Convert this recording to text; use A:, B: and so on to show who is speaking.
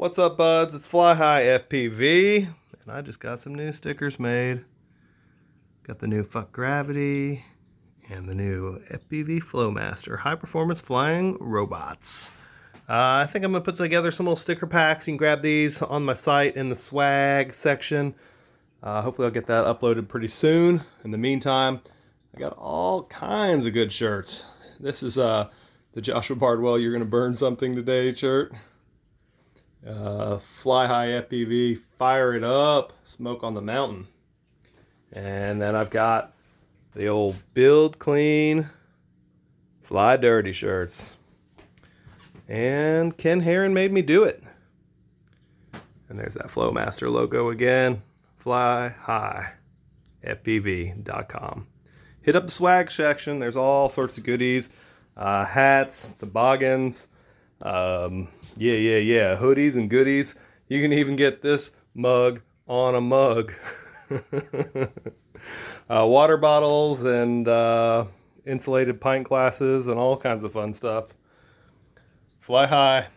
A: What's up, buds? It's Fly High FPV, and I just got some new stickers made. Got the new Fuck Gravity and the new FPV Flowmaster High Performance Flying Robots. I think I'm gonna put together some little sticker packs. You can grab these on my site in the swag section. Hopefully I'll get that uploaded pretty soon. In the meantime, I got all kinds of good shirts. This is the Joshua Bardwell "You're Gonna Burn Something Today" shirt. Fly High FPV, Fire It Up, Smoke on the Mountain. And then I've got the old Build Clean, Fly Dirty shirts. And Ken Herron made me do it. And there's that Flowmaster logo again. FlyHighFPV.com. Hit up the swag section. There's all sorts of goodies. Hats, toboggans, hoodies and goodies. You can even get this mug on a mug. Water bottles and insulated pint glasses and all kinds of fun stuff. Fly high.